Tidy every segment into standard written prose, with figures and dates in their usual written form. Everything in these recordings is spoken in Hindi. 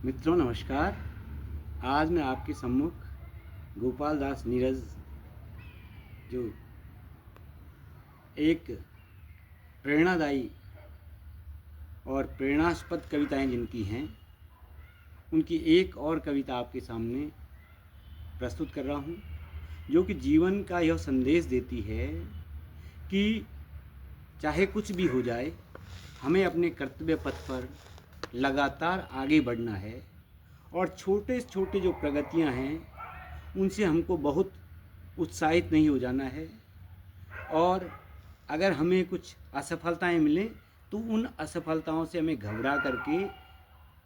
मित्रों नमस्कार। आज मैं आपके सम्मुख गोपाल दास नीरज जो एक प्रेरणादायी और प्रेरणास्पद कविताएं जिनकी हैं उनकी एक और कविता आपके सामने प्रस्तुत कर रहा हूं, जो कि जीवन का यह संदेश देती है कि चाहे कुछ भी हो जाए, हमें अपने कर्तव्य पथ पर लगातार आगे बढ़ना है और छोटे छोटे जो प्रगतियां हैं उनसे हमको बहुत उत्साहित नहीं हो जाना है। और अगर हमें कुछ असफलताएं मिलें तो उन असफलताओं से हमें घबरा करके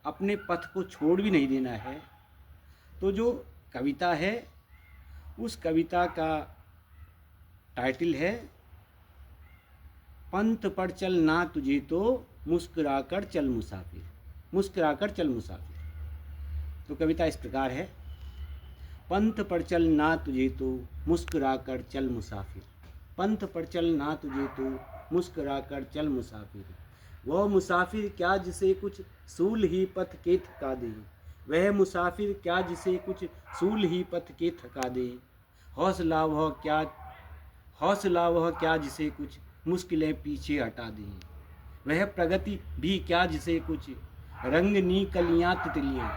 अपने पथ को छोड़ भी नहीं देना है। तो जो कविता है उस कविता का टाइटल है पंथ पर चल ना तुझे तो मुस्कुराकर चल मुसाफिर, मुस्कुराकर चल मुसाफिर। तो कविता इस प्रकार है। पंथ पर चल ना तुझे तो मुस्कुराकर चल मुसाफिर, पंथ पर चल ना तुझे तो मुस्कुराकर चल मुसाफिर। वह मुसाफिर क्या जिसे कुछ सूल ही पथ के थका दे, वह मुसाफिर क्या जिसे कुछ सूल ही पथ के थका दे। हौसला वह क्या जिसे कुछ मुश्किलें पीछे हटा दे, वह प्रगति भी क्या जिसे कुछ रंगनी कलियां तितलियां,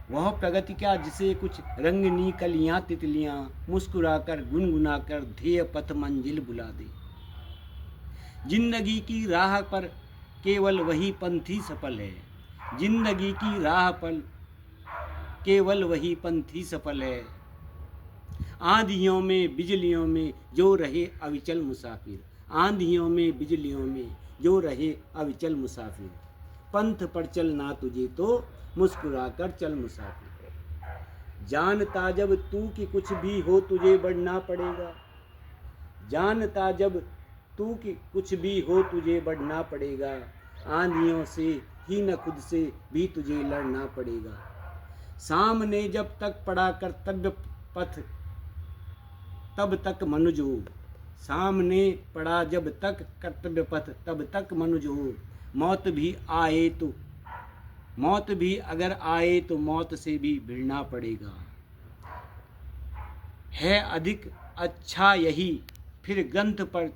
वह प्रगति क्या जिसे कुछ रंगनी कलियां तितलियां मुस्कुराकर गुनगुनाकर ध्येय पथ मंजिल बुला दे। जिंदगी की राह पर केवल वही पंथी सफल है, जिंदगी की राह पर केवल वही पंथी सफल है। आंधियों में बिजलियों में जो रहे अविचल मुसाफिर, आंधियों में बिजलियों में जो रहे अविचल मुसाफिर। पंथ पर चल ना तुझे तो मुस्कुराकर चल मुसाफिर। जानता जब तू कि कुछ भी हो तुझे बढ़ना पड़ेगा, जानता जब तू कि कुछ भी हो तुझे बढ़ना पड़ेगा। आंधियों से ही न खुद से भी तुझे लड़ना पड़ेगा। सामने जब तक पड़ा कर्तव्य पथ तब तक मनुज हो, सामने पड़ा जब तक कर्तव्य पथ तब तक मनुज हो। मौत भी आए तो मौत भी अगर आए तो मौत से भी भिड़ना पड़ेगा। है अधिक अच्छा यही फिर ग्रंथ पर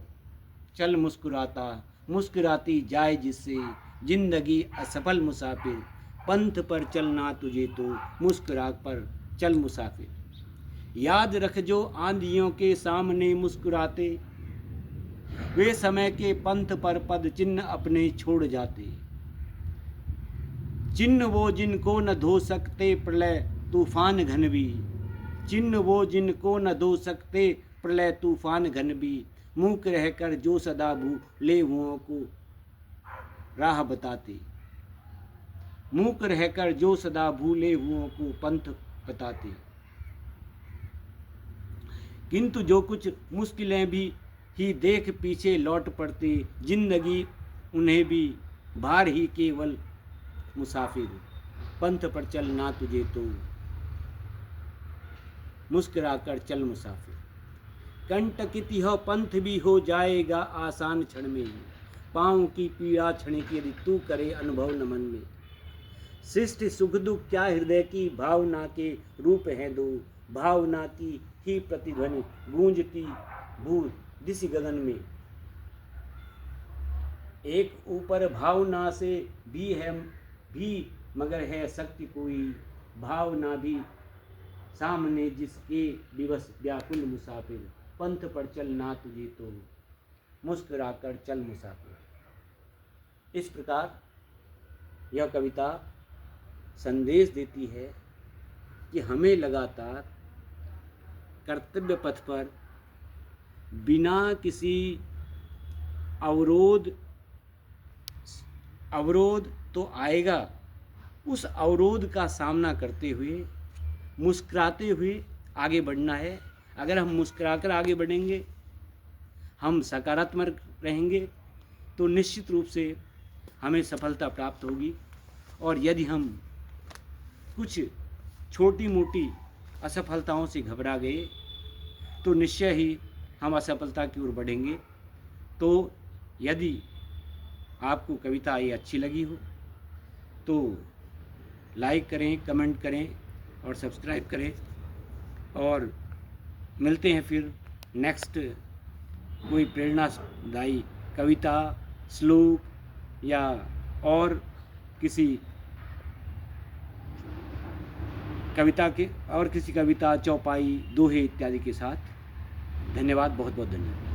चल मुस्कुराता, मुस्कुराती जाए जिससे जिंदगी असफल मुसाफिर। पंथ पर चलना तुझे तो मुस्कुरा पर चल मुसाफिर। याद रख जो आंधियों के सामने मुस्कुराते, वे समय के पंथ पर पद चिन्ह अपने छोड़ जाते। चिन्ह वो जिनको न धो सकते प्रलय तूफान घन भी, चिन्ह वो जिनको न धो सकते प्रलय तूफान घन भी। मूक रहकर जो सदा भूले हुओं को राह बताते, मूक रहकर जो सदा भूले हुओं को पंथ बताते। किंतु जो कुछ मुश्किलें भी ही देख पीछे लौट पड़ते, जिंदगी उन्हें भी भार ही केवल मुसाफिर। पंथ पर चल ना तुझे तो मुस्कुराकर चल मुसाफिर। कंटकित यह पंथ भी हो जाएगा आसान क्षण में, पाँव की पीड़ा क्षणिक यदि तू करे अनुभव न मन में। सृष्टि सुख दुख क्या हृदय की भावना के रूप हैं दो, भावना की ही प्रतिध्वनि गूंजती भू दिश गगन में। एक ऊपर भावना से भी है भी मगर है शक्ति कोई, भावना भी सामने जिसके विवश व्याकुल मुसाफिर। पंथ पर चल ना तुझे तो मुस्कुराकर चल मुसाफिर। इस प्रकार यह कविता संदेश देती है कि हमें लगातार कर्तव्य पथ पर बिना किसी अवरोध तो आएगा, उस अवरोध का सामना करते हुए मुस्कुराते हुए आगे बढ़ना है। अगर हम मुस्कुराकर आगे बढ़ेंगे, हम सकारात्मक रहेंगे तो निश्चित रूप से हमें सफलता प्राप्त होगी। और यदि हम कुछ छोटी मोटी असफलताओं से घबरा गए तो निश्चय ही हम असफलता की ओर बढ़ेंगे। तो यदि आपको कविता ये अच्छी लगी हो तो लाइक करें, कमेंट करें और सब्सक्राइब करें। और मिलते हैं फिर नेक्स्ट कोई प्रेरणादायी कविता, श्लोक या और किसी कविता, चौपाई, दोहे इत्यादि के साथ। धन्यवाद, बहुत बहुत धन्यवाद।